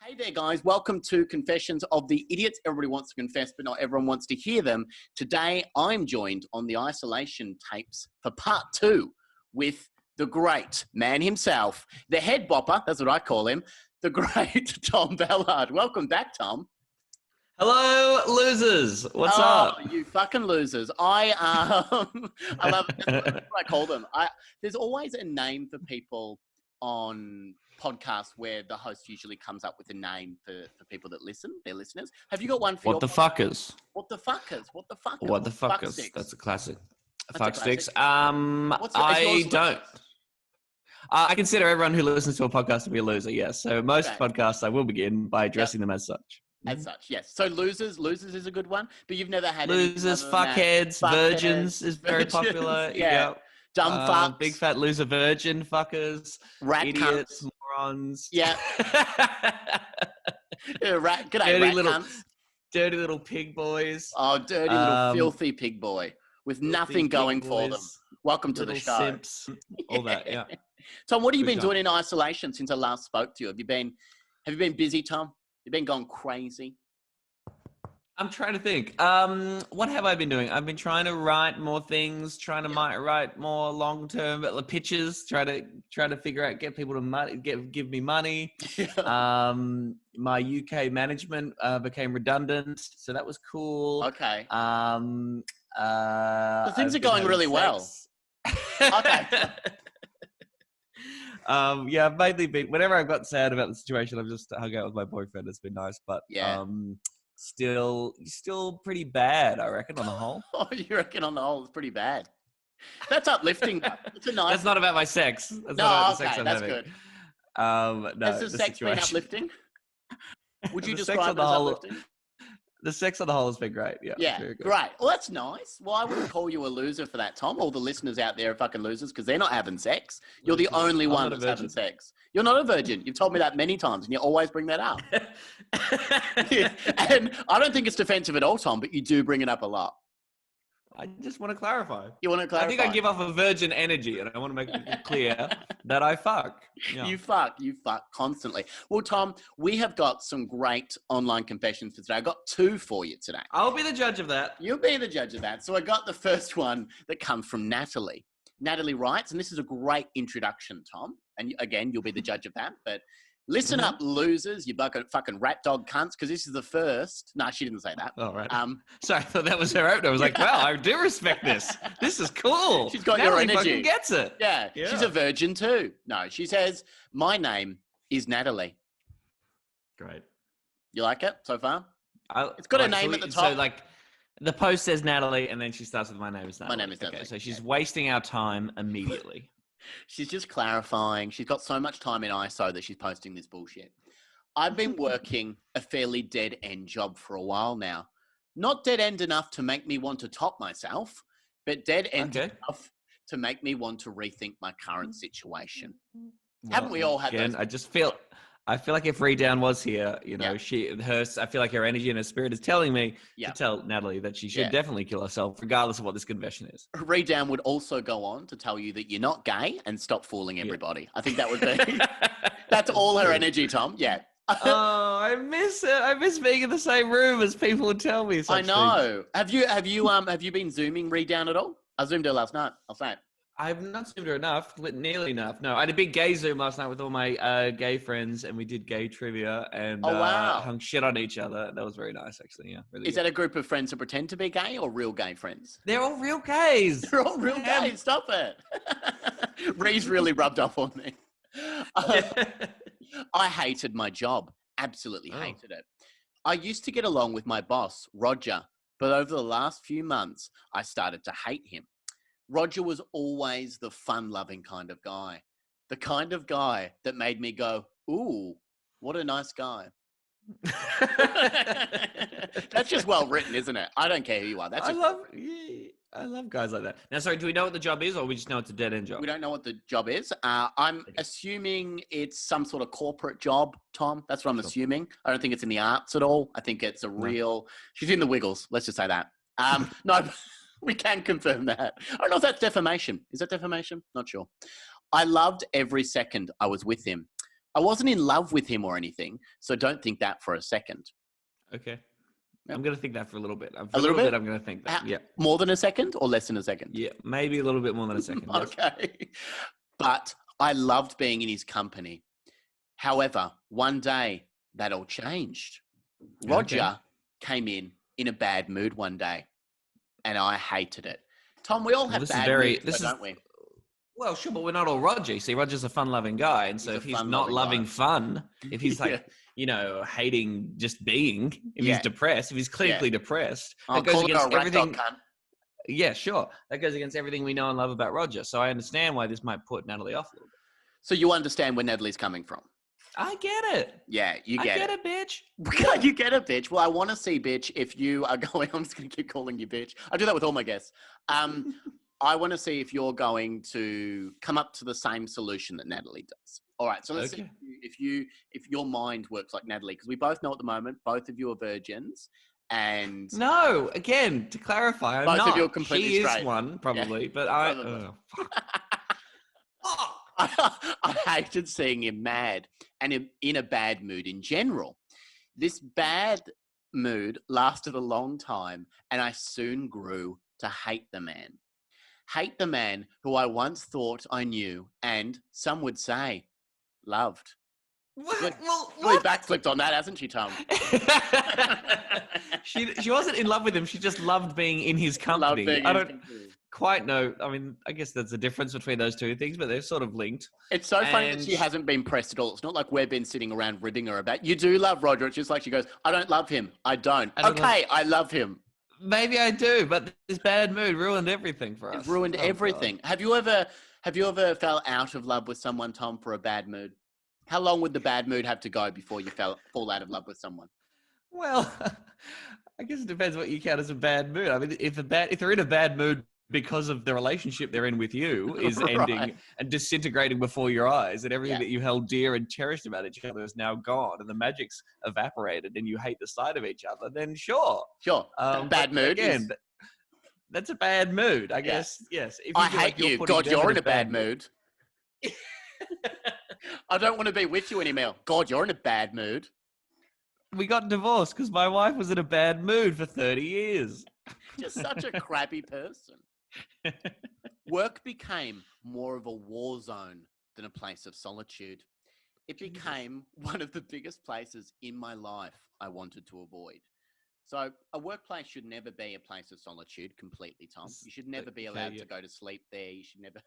Hey there, guys. Welcome to Confessions of the Idiots. Everybody wants to confess, but not everyone wants to hear them. Today, I'm joined on the isolation tapes for part 2 with the great man himself, the head bopper, that's what I call him, the great Tom Ballard. Welcome back, Tom. Hello, losers. What's up? You fucking losers. I love it. That's what I call them. There's always a name for people on podcasts where the host usually comes up with a name for people that listen, their listeners. Have you got one for What the fuckers? What the fuckers? What the fuckers? What the Fuck fuckers? sticks. That's a classic. That's Fuck a sticks. classic. I don't. I consider everyone who listens to a podcast to be a loser, yes. So most podcasts, I will begin by addressing them as such. As such, yes. So losers is a good one, but you've never had losers, fuckheads, virgins is very popular. Yeah. Dumb fucks. Big fat loser virgin fuckers. Rat idiots, cunts. morons. Yeah. G'day, rat cunts. Dirty little pig boys. Oh, dirty little filthy pig boy with nothing going for them. Welcome to the show. Simps, all that, yeah. Tom, what have you been doing in isolation since I last spoke to you? Have you been busy, Tom? You've been going crazy? I'm trying to think. What have I been doing? I've been trying to write more things, trying to write more long-term pitches, try to figure out, get people to give me money. My UK management became redundant, so that was cool. Okay. So things are going really well. Okay. Yeah, I've mainly been, whenever I've got sad about the situation, I've just hung out with my boyfriend. It's been nice, but still pretty bad, I reckon, on the whole. Oh, you reckon on the whole it's pretty bad? That's uplifting. It's a nice. That's not about my sex. That's not about the sex I'm having. Good. No, has the sex been uplifting? Would you describe it as uplifting? The sex on the whole has been great. Yeah, great. Well, that's nice. Well, I wouldn't call you a loser for that, Tom. All the listeners out there are fucking losers because they're not having sex. You're the only one that's having sex. You're not a virgin. You've told me that many times, and you always bring that up. And I don't think it's defensive at all, Tom, but you do bring it up a lot. I just want to clarify. You want to clarify? I think I give off a virgin energy, and I want to make it clear that I fuck. Yeah. You fuck constantly. Well, Tom, we have got some great online confessions for today. I got 2 for you today. I'll be the judge of that. You'll be the judge of that. So I got the first one that comes from Natalie. Natalie writes, and this is a great introduction, Tom. And again, you'll be the judge of that. But listen up, losers, you fucking rat dog cunts, because this is the first. No, she didn't say that. Oh, right. Sorry, I thought that was her opener. I was like, wow, I do respect this. This is cool. She's got Natalie your energy. Fucking gets it. Yeah, she's a virgin too. No, she says, my name is Natalie. Great. You like it so far? It's got a name at the top. So, like, the post says Natalie, and then she starts with my name is Natalie. My name is Natalie. Okay, so she's wasting our time immediately. She's just clarifying. She's got so much time in ISO that she's posting this bullshit. I've been working a fairly dead-end job for a while now. Not dead-end enough to make me want to top myself, but dead-end enough to make me want to rethink my current situation. Well, haven't we all had those? I feel like if Redown was here, I feel like her energy and her spirit is telling me to tell Natalie that she should definitely kill herself, regardless of what this confession is. Redown would also go on to tell you that you're not gay and stop fooling everybody. Yeah. I think that would be, that's all her energy, Tom. Yeah. Oh, I miss it. I miss being in the same room as people would tell me such things. I know. Have you been Zooming Redown at all? I Zoomed her last night. I'll say it. I've not Zoomed her enough, nearly enough. No, I had a big gay Zoom last night with all my gay friends, and we did gay trivia and hung shit on each other. That was very nice, actually. Yeah, really. Is that a group of friends who pretend to be gay or real gay friends? They're all real gays. They're all real gays. Stop it. Ree's really rubbed off on me. I hated my job. Absolutely hated it. I used to get along with my boss, Roger, but over the last few months, I started to hate him. Roger was always the fun-loving kind of guy. The kind of guy that made me go, ooh, what a nice guy. That's just well written, isn't it? I don't care who you are. I love guys like that. Now, sorry, do we know what the job is, or we just know it's a dead-end job? We don't know what the job is. I'm assuming it's some sort of corporate job, Tom. That's what I'm assuming. I don't think it's in the arts at all. I think it's a real... She's in the Wiggles. Let's just say that. No... We can confirm that. I don't know if that's defamation. Is that defamation? Not sure. I loved every second I was with him. I wasn't in love with him or anything, so don't think that for a second. Okay. Yep. I'm going to think that for a little bit. For A little bit? I'm going to think that. Yeah. More than a second or less than a second? Yeah, maybe a little bit more than a second. Yes. Okay. But I loved being in his company. However, one day that all changed. Roger came in a bad mood one day, and I hated it. Tom, we all have bad moods, don't we? Well, sure, but we're not all Roger. See, Roger's a fun-loving guy, and so if he's not loving fun, if he's like, hating just being, if he's depressed, if he's clinically depressed, that goes against everything. Yeah, sure. That goes against everything we know and love about Roger. So I understand why this might put Natalie off a little bit. So you understand where Natalie's coming from? I get it. Yeah, you get it. I get it, bitch. You get it, bitch. Well, I want to see, bitch, if you are going... I'm just going to keep calling you bitch. I do that with all my guests. I want to see if you're going to come up to the same solution that Natalie does. All right, so let's see if your mind works like Natalie, because we both know at the moment both of you are virgins, and no, again to clarify, I'm both not. of you are completely she straight. Is one probably, but I hated seeing him mad and in a bad mood in general. This bad mood lasted a long time, and I soon grew to hate the man. Hate the man who I once thought I knew and, some would say, loved. Well, really backflipped on that, hasn't she, Tom? She wasn't in love with him. She just loved being in his company. I don't quite know. I mean, I guess there's a difference between those two things, but they're sort of linked. It's so funny that she hasn't been pressed at all. It's not like we've been sitting around ribbing her about, you do love Roger. It's just like she goes, I don't love him. I don't. I love him. Maybe I do, but this bad mood ruined everything for us. It ruined everything. God. Have you ever fell out of love with someone, Tom, for a bad mood? How long would the bad mood have to go before you fall out of love with someone? Well, I guess it depends what you count as a bad mood. I mean, if they're in a bad mood because of the relationship they're in with you is ending and disintegrating before your eyes, and everything that you held dear and cherished about each other is now gone, and the magic's evaporated, and you hate the sight of each other, then sure. Bad mood. Again, that's a bad mood, I guess. Yes. If I hate you. God, you're in a bad mood. I don't want to be with you anymore. God, you're in a bad mood. We got divorced because my wife was in a bad mood for 30 years. Just such a crappy person. Work became more of a war zone than a place of solitude. It became one of the biggest places in my life I wanted to avoid. So a workplace should never be a place of solitude completely, Tom. You should never be allowed to go to sleep there. You should never,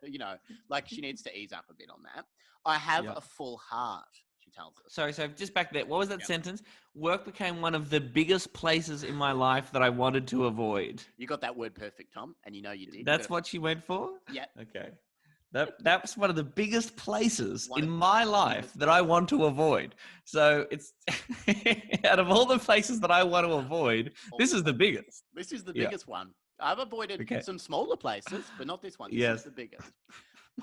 she needs to ease up a bit on that. I have a full heart, she tells us. Sorry, so just back there. What was that sentence? Work became one of the biggest places in my life that I wanted to avoid. You got that word perfect, Tom, and you know you did. That's what she went for? Yeah. Okay. That's one of the biggest places in my life that I want to avoid. So it's out of all the places that I want to avoid, this is the biggest. This is the biggest one. I've avoided some smaller places, but not this one. This is the biggest.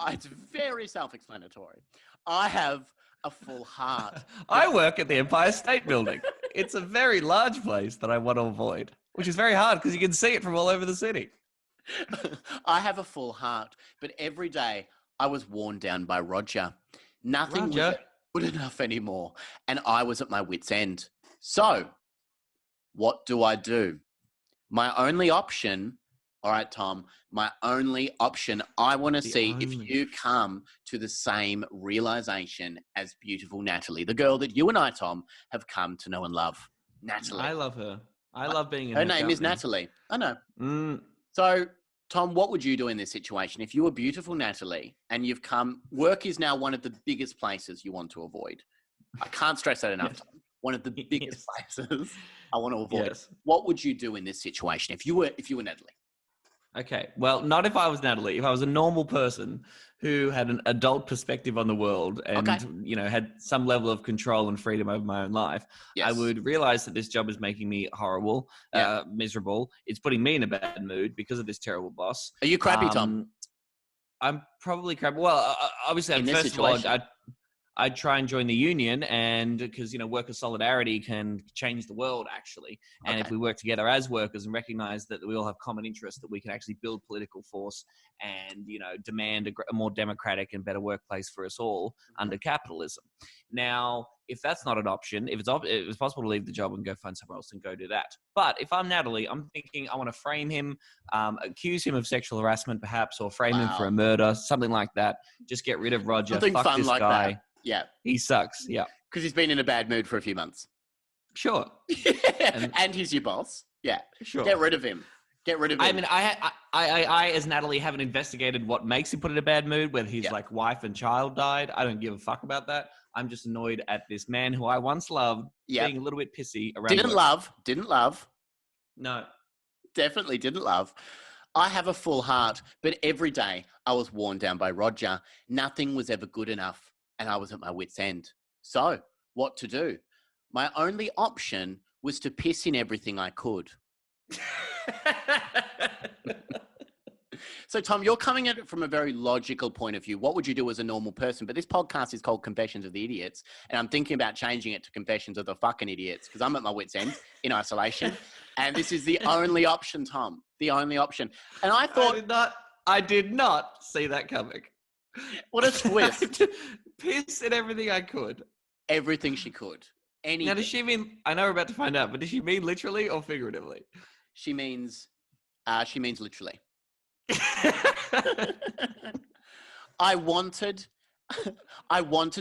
It's very self-explanatory. I have a full heart. I work at the Empire State Building. It's a very large place that I want to avoid, which is very hard because you can see it from all over the city. I have a full heart, but every day I was worn down by Roger. Nothing was good enough anymore, and I was at my wit's end. So, what do? My only option, all right, Tom, I want to see if you come to the same realization as beautiful Natalie, the girl that you and I, Tom, have come to know and love. Natalie. I love her. I love being in her name is Natalie. I know. So, Tom, what would you do in this situation? If you were beautiful Natalie and you've come, work is now one of the biggest places you want to avoid. I can't stress that enough, Tom. One of the biggest places I want to avoid. Yes. What would you do in this situation if you were Natalie? Okay. Well, not if I was Natalie. If I was a normal person who had an adult perspective on the world and, had some level of control and freedom over my own life, I would realize that this job is making me horrible, miserable. It's putting me in a bad mood because of this terrible boss. Are you crappy, Tom? I'm probably crappy. Well, obviously, first of all, I'd try and join the union, and because worker solidarity can change the world actually, and if we work together as workers and recognize that we all have common interests, that we can actually build political force and demand a more democratic and better workplace for us all under capitalism. Now, if that's not an option, if it's possible to leave the job and go find somewhere else and go do that. But if I'm Natalie, I'm thinking I want to frame him, accuse him of sexual harassment perhaps, or frame him for a murder, something like that. Just get rid of Roger. Something Fuck fun this like guy. that. Yeah. He sucks. Yeah. Because he's been in a bad mood for a few months. Sure. And he's your boss. Yeah. Sure. Get rid of him. Get rid of him. I mean, I as Natalie haven't investigated what makes him put in a bad mood, whether his wife and child died. I don't give a fuck about that. I'm just annoyed at this man who I once loved being a little bit pissy around. Didn't love. No. Definitely didn't love. I have a full heart, but every day I was worn down by Roger. Nothing was ever good enough, and I was at my wit's end. So, what to do? My only option was to piss in everything I could. So, Tom, you're coming at it from a very logical point of view. What would you do as a normal person? But this podcast is called Confessions of the Idiots, and I'm thinking about changing it to Confessions of the Fucking Idiots because I'm at my wit's end in isolation, and this is the only option, Tom. The only option. And I thought... I did not see that coming. What a twist. Piss in everything I could. Everything she could. Anything. Now, does she mean... I know we're about to find out, but does she mean literally or figuratively? She means literally. I wanted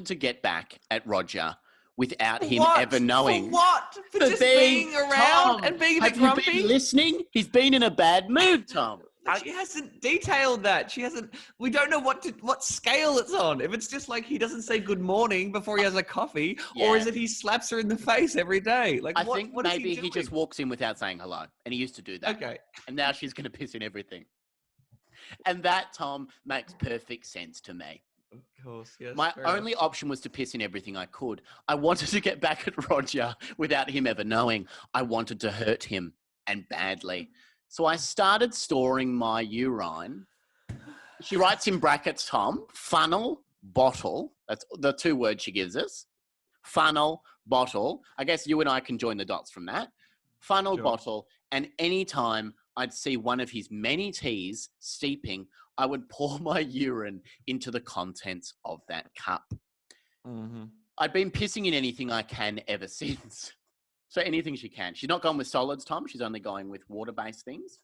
to get back at Roger without him ever knowing. For what? For just being around Tom, and being a bit grumpy? grumpy? Have you been listening? He's been in a bad mood, Tom. She hasn't detailed that. She hasn't. We don't know what scale it's on. If it's just like he doesn't say good morning before he has a coffee, or is it he slaps her in the face every day? Like I think maybe he just walks in without saying hello, and he used to do that. Okay. And now she's going to piss in everything. And that, Tom, makes perfect sense to me. Of course, yes. My only option was to piss in everything I could. I wanted to get back at Roger without him ever knowing. I wanted to hurt him, and badly. So I started storing my urine. She writes in brackets, Tom, funnel, bottle. That's the 2 words she gives us. Funnel, bottle. I guess you and I can join the dots from that. Funnel, bottle. And anytime I'd see one of his many teas steeping, I would pour my urine into the contents of that cup. Mm-hmm. I'd been pissing in anything I can ever since. So anything she can. She's not gone with solids, Tom. She's only going with water-based things.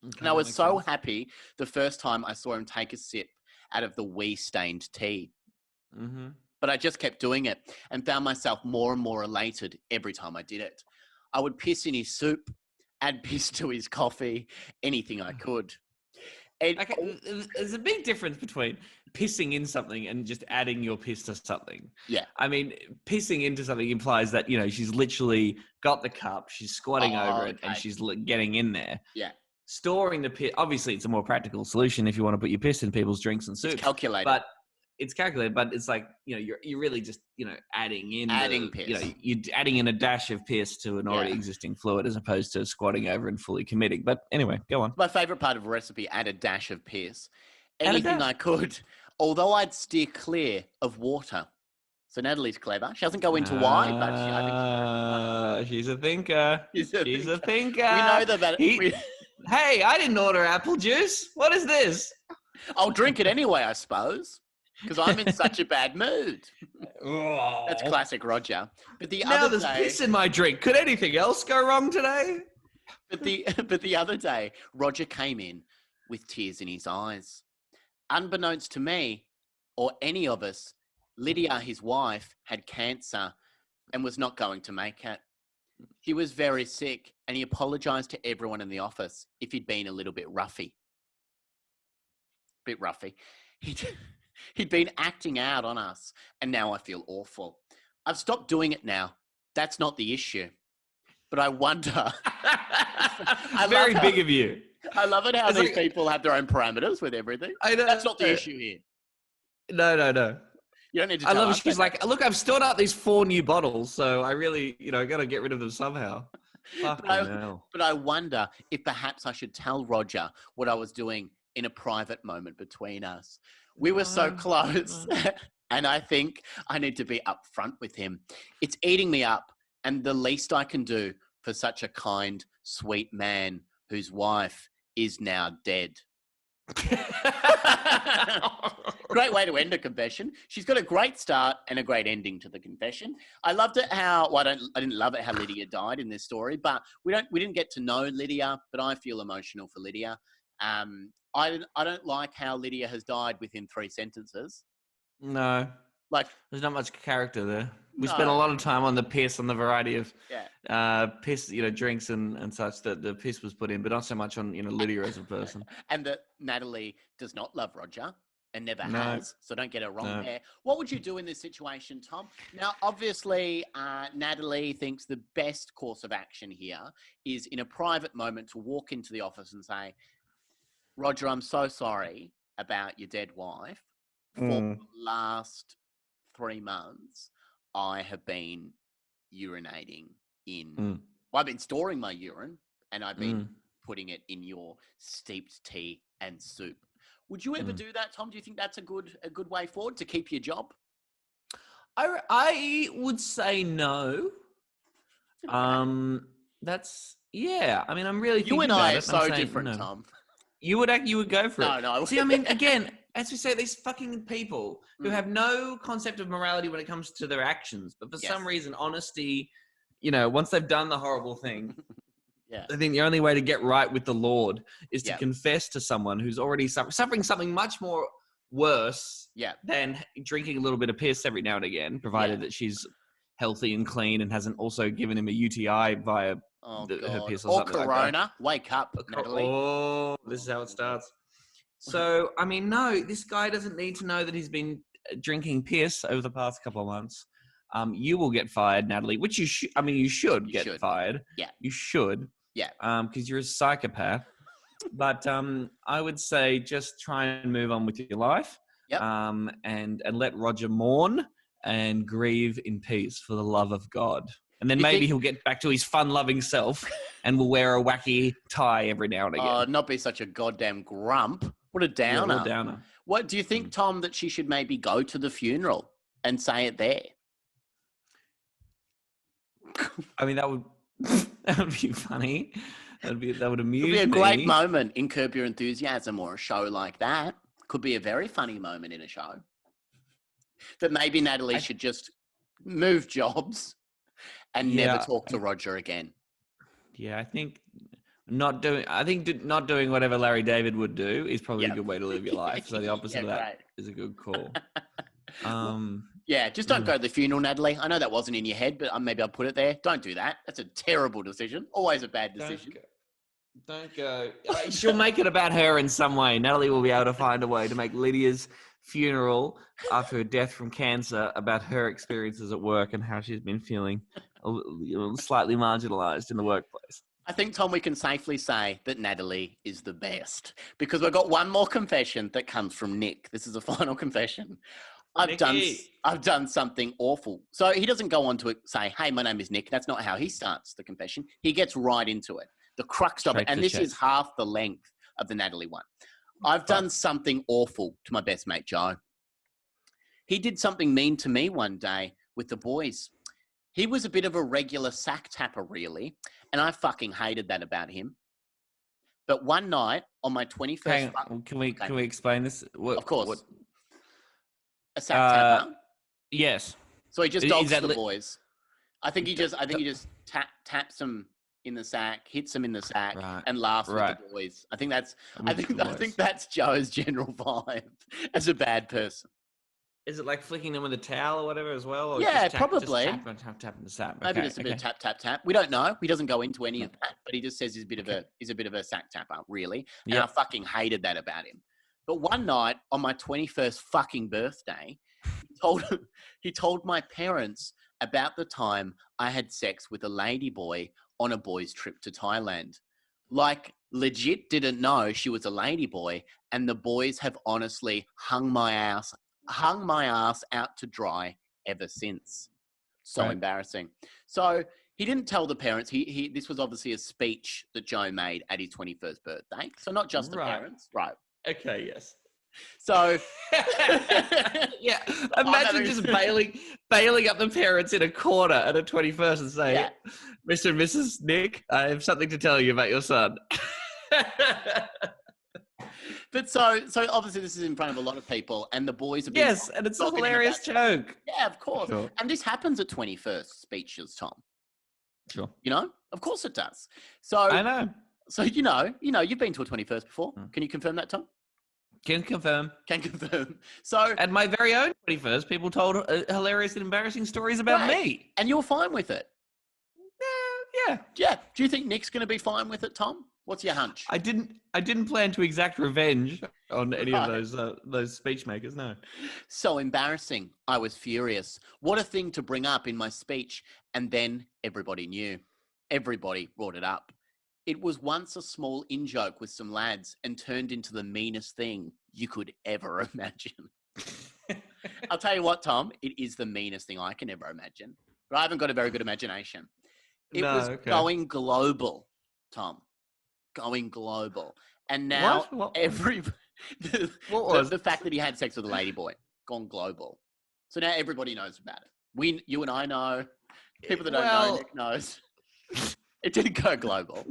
Okay, and I was so happy the first time I saw him take a sip out of the wee-stained tea. Mm-hmm. But I just kept doing it and found myself more and more elated every time I did it. I would piss in his soup, add piss to his coffee, anything I could. There's a big difference between pissing in something and just adding your piss to something. Yeah. I mean, pissing into something implies that, she's literally got the cup, she's squatting over it, and she's getting in there. Yeah. Storing the piss, obviously it's a more practical solution if you want to put your piss in people's drinks and soups. It's calculated. But it's calculated, but it's like, you're really just, adding piss. You're adding in a dash of piss to an already existing fluid as opposed to squatting over and fully committing. But anyway, go on. My favorite part of a recipe, add a dash of piss. Anything I could, although I'd steer clear of water. So Natalie's clever. She doesn't go into why, but I think she's a thinker. She's a thinker. We know that. Hey, I didn't order apple juice. What is this? I'll drink it anyway, I suppose. Because I'm in such a bad mood. That's classic Roger. But there's piss in my drink. Could anything else go wrong today? But the other day, Roger came in with tears in his eyes. Unbeknownst to me, or any of us, Lydia, his wife, had cancer and was not going to make it. He was very sick, and he apologised to everyone in the office if he'd been a little bit roughy. He'd been acting out on us, and now I feel awful. I've stopped doing it now. That's not the issue. But I wonder... Very big of you. I love it how these people have their own parameters with everything. I know. That's not the issue here. No. You don't need to I tell love us it. She's like, look, I've stored out these 4 new bottles, so I really, got to get rid of them somehow. Fucking hell. But I wonder if perhaps I should tell Roger what I was doing in a private moment between us. We were so close. And I think I need to be upfront with him. It's eating me up. And the least I can do for such a kind, sweet man whose wife is now dead. Great way to end a confession. She's got a great start and a great ending to the confession. I loved it how I didn't love it how Lydia died in this story, but we didn't get to know Lydia, but I feel emotional for Lydia. I don't like how Lydia has died within 3 sentences. No. Like, there's not much character there. We No. spent a lot of time on the piss, on the variety of yeah. piss, drinks and such that the piss was put in, but not so much on, Lydia as a person. And that Natalie does not love Roger and never No. has, so don't get it wrong No. there. What would you do in this situation, Tom? Now, obviously, Natalie thinks the best course of action here is in a private moment to walk into the office and say, Roger, I'm so sorry about your dead wife. For the last 3 months, I have been urinating in... Well, I've been storing my urine and I've been putting it in your steeped tea and soup. Would you ever do that, Tom? Do you think that's a good way forward to keep your job? I would say no. That's... Yeah. I mean, I'm really thinking You and about I it. are so different, no. Tom. You would go for it. No. See, I mean, again, as we say, these fucking people who have no concept of morality when it comes to their actions, but for some reason, honesty, once they've done the horrible thing, I think the only way to get right with the Lord is to confess to someone who's already suffering something much more worse than drinking a little bit of piss every now and again, provided that she's healthy and clean and hasn't also given him a UTI via her piss or something Corona. like that. Wake up, Natalie. Oh, this is how it starts. So, I mean, no, this guy doesn't need to know that he's been drinking piss over the past couple of months. You will get fired, Natalie, which you should. I mean, you should get fired. Yeah. You should. Yeah. Because you're a psychopath. But I would say just try and move on with your life. Yep. And let Roger mourn and grieve in peace for the love of God. And then maybe he'll get back to his fun-loving self and will wear a wacky tie every now and again. Oh, not be such a goddamn grump. What a downer. Yeah, what a downer. What do you think, Tom, that she should maybe go to the funeral and say it there? I mean, that would be funny. That would amuse me. It would be a great moment in Curb Your Enthusiasm or a show like that. Could be a very funny moment in a show. That maybe Natalie should just move jobs and never talk to Roger again. Yeah, I think not doing whatever Larry David would do is probably a good way to live your life. So the opposite of that is a good call. Just don't go to the funeral, Natalie. I know that wasn't in your head, but maybe I'll put it there. Don't do that. That's a terrible decision. Always a bad decision. Don't go. She'll make it about her in some way. Natalie will be able to find a way to make Lydia's funeral after her death from cancer about her experiences at work and how she's been feeling slightly marginalized in the workplace. I think, Tom, we can safely say that Natalie is the best because we've got one more confession that comes from Nick. This is a final confession. I've done something awful. So he doesn't go on to say, hey, my name is Nick. That's not how he starts the confession. He gets right into it. The crux of it. And this is half the length of the Natalie one. I've done something awful to my best mate, Joe. He did something mean to me one day with the boys. He was a bit of a regular sack tapper, really, and I fucking hated that about him. But one night on my 21st... Can we explain this? Of course. A sack tapper? Yes. So he just dogs the boys. I think he just taps them in the sack, hits them in the sack, and laughs with the boys. I think that's Joe's general vibe as a bad person. Is it like flicking them with a towel or whatever as well? Or probably. Just tap in the sack. Maybe just a bit of tap, tap, tap. We don't know. He doesn't go into any of that, but he just says he's a bit of a sack tapper, really. And I fucking hated that about him. But one night on my 21st fucking birthday, he told my parents about the time I had sex with a ladyboy on a boys' trip to Thailand. Like, legit didn't know she was a ladyboy, and the boys have honestly hung my ass out to dry ever since. So embarrassing. So he didn't tell the parents. This was obviously a speech that Joe made at his 21st birthday. So not just the parents. Right. Okay, yes. So Yeah, I'm imagine having- just bailing up the parents in a corner at a 21st and saying, Yeah. Mr. and Mrs. Nick, I have something to tell you about your son. But so obviously this is in front of a lot of people, and the boys have been Yes, and it's a talking to him hilarious about it. joke. Yeah, of course. Sure. And this happens at 21st speeches, Tom. Sure. You know, of course it does. So I know. So you know, you've been to a 21st before. Mm. Can you confirm that, Tom? Can confirm. Can confirm. So At my very own 21st, people told hilarious and embarrassing stories about Right. me. and you're fine with it. Yeah. Yeah. Do you think Nick's going to be fine with it, Tom? What's your hunch? I didn't plan to exact revenge on any Right. of those speech makers. No. So embarrassing. I was furious. What a thing to bring up in my speech. And then everybody knew. Everybody brought it up. It was once a small in-joke with some lads and turned into the meanest thing you could ever imagine. I'll tell you what, Tom, it is the meanest thing I can ever imagine. But I haven't got a very good imagination. It No, was okay. going global, Tom. Going global. And now What? the fact that he had sex with a ladyboy, gone global. So now everybody knows about it. You and I know. People that don't know, Nick knows. It didn't go global.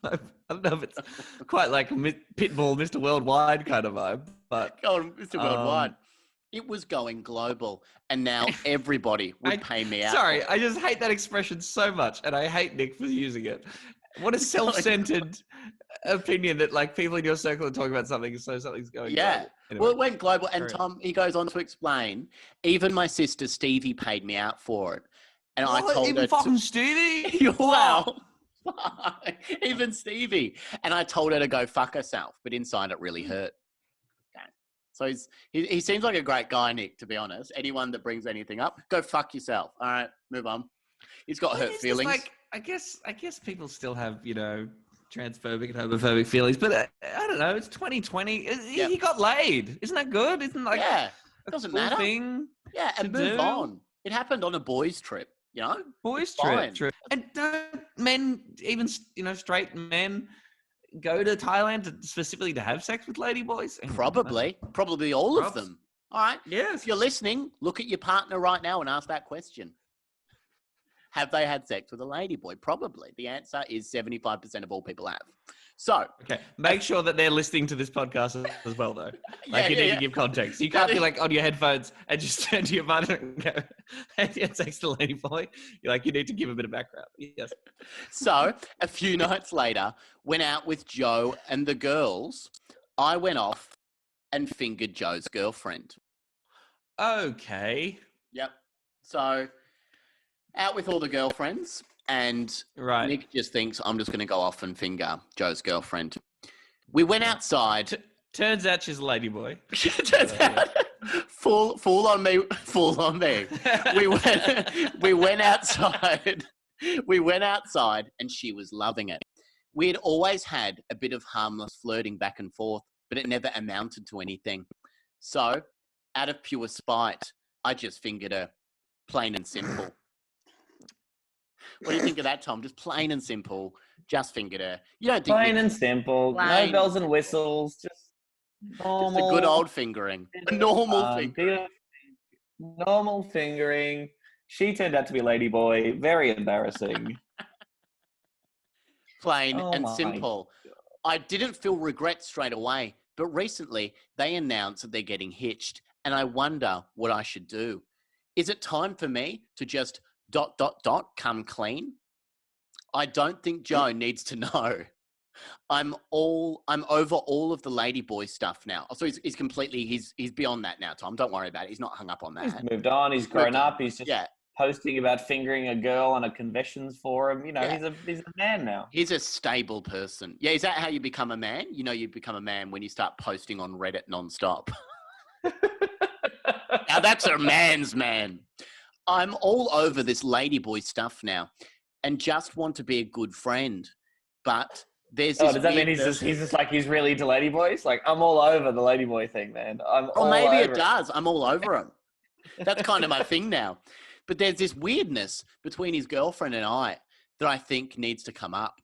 I don't know if it's quite like a Pitbull, Mr. Worldwide kind of vibe, but Go on, Mr. Worldwide. It was going global, and now everybody would pay me out. Sorry, for it. I just hate that expression so much, and I hate Nick for using it. What a self-centered opinion that like people in your circle are talking about something, so something's going. Yeah. global. Anyway, Well, it went global, and carry on. Tom, he goes on to explain, even my sister Stevie paid me out for it. And I What? told Even her fucking Stevie? wow. Even Stevie. And I told her to go fuck herself, but inside it really hurt. Okay. So he seems like a great guy, Nick, to be honest. Anyone that brings anything up, go fuck yourself. All right, move on. He's got hurt It's just feelings. like, I guess people still have, transphobic and homophobic feelings, but I don't know. It's 2020. Yep. He got laid. Isn't that good? Isn't like Yeah. a Doesn't cool matter. thing? Yeah, and to move do. on. It happened on a boys' trip, Boys It's fine. trip. And don't men, even straight men, go to Thailand specifically to have sex with ladyboys? Anyway, Probably all of Props. them. All right. Yes. If you're listening, look at your partner right now and ask that question. Have they had sex with a ladyboy? Probably. The answer is 75% of all people have. So, Okay. Make sure that they're listening to this podcast as well, though. Like you need to give context. You can't be like on your headphones and just turn to your partner and go, "Hey, you had sex with a ladyboy." You're like, you need to give a bit of background. Yes. So a few nights later, went out with Joe and the girls. I went off and fingered Joe's girlfriend. Okay. Yep. So out with all the girlfriends, and Right. Nick just thinks I'm just going to go off and finger Joe's girlfriend. We went outside. Turns out she's a ladyboy. Turns out, full on me. Full on me. We went outside. We went outside, and she was loving it. We had always had a bit of harmless flirting back and forth, but it never amounted to anything. So, out of pure spite, I just fingered her, plain and simple. What do you think of that, Tom? Just plain and simple. Just fingered her. You don't think Plain and simple. Plain. No bells and whistles. Just normal. just a good old fingering, a normal fingering. Beautiful, normal fingering. She turned out to be Ladyboy. Very embarrassing. Plain Oh and my simple. I didn't feel regret straight away, but recently they announced that they're getting hitched, and I wonder what I should do. Is it time for me to just ... come clean? I don't think Joe needs to know. I'm over all of the ladyboy stuff now. So he's completely he's beyond that now, Tom. Don't worry about it. He's not hung up on that. He's moved on. He's grown moved on. up. He's just Yeah. posting about fingering a girl on a confessions forum. Yeah. He's a man now. He's a stable person. Yeah, is that how you become a man? You become a man when you start posting on Reddit nonstop. Now that's a man's man. I'm all over this ladyboy stuff now and just want to be a good friend. But there's this Oh, does that mean weirdness- he's just like he's really into ladyboys? Like, I'm all over the ladyboy thing, man. Or maybe it does. I'm all over him. That's kind of my thing now. But there's this weirdness between his girlfriend and I that I think needs to come up.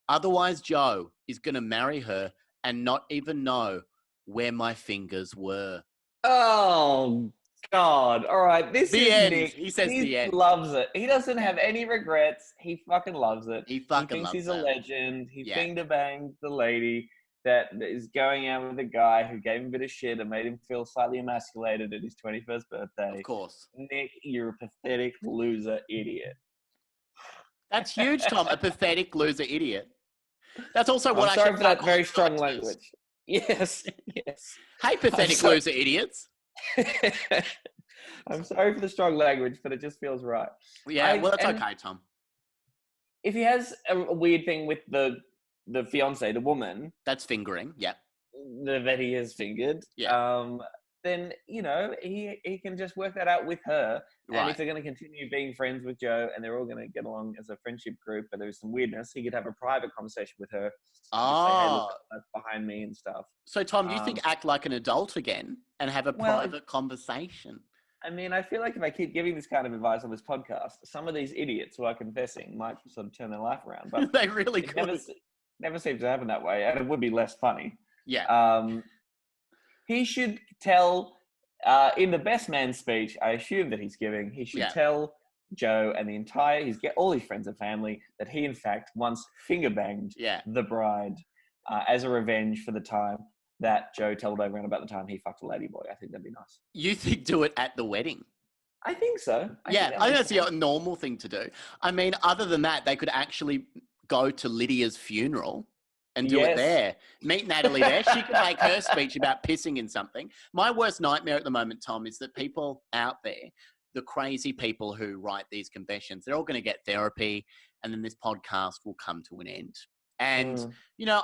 Otherwise, Joe is going to marry her and not even know where my fingers were. Oh, God. All right. This The is end. Nick. He says the end. Loves it. He doesn't have any regrets. He fucking loves it. He He fucking thinks loves he's a that. legend. He Yeah. finger banged the lady that is going out with a guy who gave him a bit of shit and made him feel slightly emasculated at his 21st birthday. Of course. Nick, you're a pathetic loser idiot. That's huge, Tom. A pathetic loser idiot. That's also what I'm I sorry should for that start very calling strong doctors. language. Yes, yes. Hey, pathetic sorry. loser idiots. I'm sorry for the strong language, but it just feels right. Yeah, well, that's and okay, Tom. If he has a weird thing with the fiance, the woman, That's fingering. Yeah. that he has fingered, then he can just work that out with her. And Right. if they're going to continue being friends with Joe and they're all going to get along as a friendship group, but there's some weirdness, he could have a private conversation with her. Just say, hey, look, that's behind me and stuff. So, Tom, you think act like an adult again and have a private conversation? I mean, I feel like if I keep giving this kind of advice on this podcast, some of these idiots who are confessing might sort of turn their life around. But They really it could. never seems to happen that way, and it would be less funny. Yeah. He should tell, in the best man speech, I assume that he's giving, he should tell Joe and all his friends and family that he, in fact, once finger banged the bride as a revenge for the time that Joe told everyone about the time he fucked a ladyboy. I think that'd be nice. You think do it at the wedding? I think so. I think that's a normal thing to do. I mean, other than that, they could actually go to Lydia's funeral and do it there. Meet Natalie there. She could make her speech about pissing in something. My worst nightmare at the moment, Tom, is that people out there, the crazy people who write these confessions, they're all going to get therapy, and then this podcast will come to an end. And,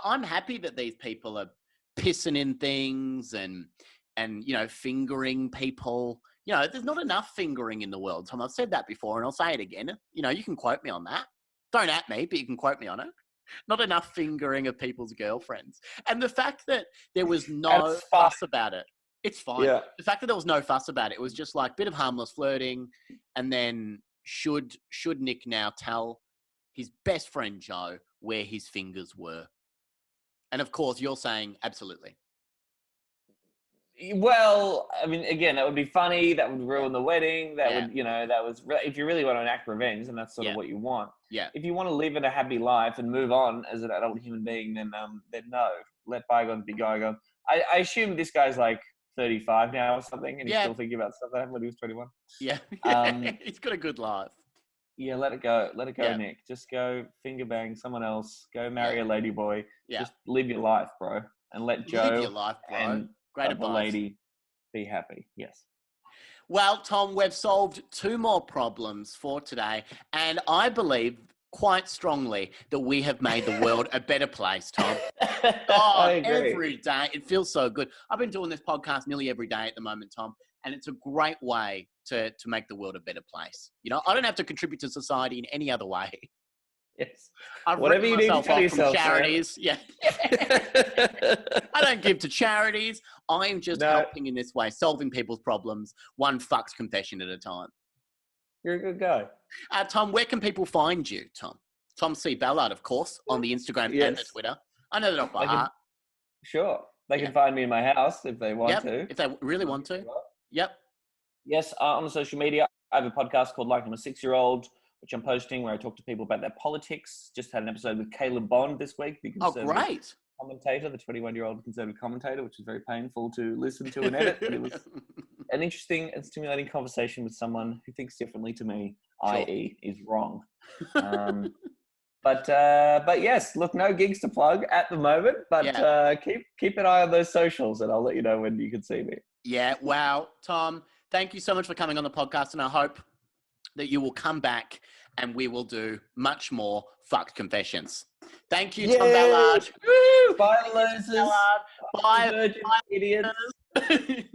I'm happy that these people are pissing in things and fingering people. There's not enough fingering in the world, Tom. I've said that before, and I'll say it again. You can quote me on that. Don't at me, but you can quote me on it. Not enough fingering of people's girlfriends. And the fact that there was no fuss about it, it's fine. Yeah. The fact that there was no fuss about it was just like a bit of harmless flirting. And then should Nick now tell his best friend Joe where his fingers were? And of course, you're saying absolutely. Well, I mean, again, that would be funny. That would ruin the wedding. That would, if you really want to enact revenge, and that's sort of what you want. Yeah. If you want to live in a happy life and move on as an adult human being, then no, let bygones be bygones. I assume this guy's like 35 now or something, and he's still thinking about stuff that happened when he was 21. Yeah. He's got a good life. Yeah, let it go, Nick. Just go finger bang someone else. Go marry a ladyboy. Yeah. Just live your life, bro, and let Joe live your life, bro. and Great the lady be happy. Yes. Well, Tom, we've solved 2 more problems for today, and I believe quite strongly that we have made the world a better place, Tom. Every day. It feels so good. I've been doing this podcast nearly every day at the moment, Tom, and it's a great way to make the world a better place. I don't have to contribute to society in any other way. Yes. I've Whatever you need to tell yourself, charities. Yeah. I don't give to charities. I'm just helping in this way, solving people's problems, one fucked confession at a time. You're a good guy. Tom, where can people find you, Tom? Tom C. Ballard, of course, on the Instagram and the Twitter. I know that off by heart. Sure. They can find me in my house if they want to. If they really want to. Yep. Yes, on the social media, I have a podcast called Like I'm a 6-Year-Old, which I'm posting where I talk to people about their politics. Just had an episode with Caleb Bond this week. Great. Commentator, the 21-year-old conservative commentator, which was very painful to listen to and edit. But it was an interesting and stimulating conversation with someone who thinks differently to me, i.e. is wrong. But yes, look, no gigs to plug at the moment, but keep an eye on those socials and I'll let you know when you can see me. Yeah, wow. Tom, thank you so much for coming on the podcast, and I hope that you will come back and we will do much more fucked confessions. Thank you, Tom Ballard. Woo! Bye, losers. Bye, virgin idiots.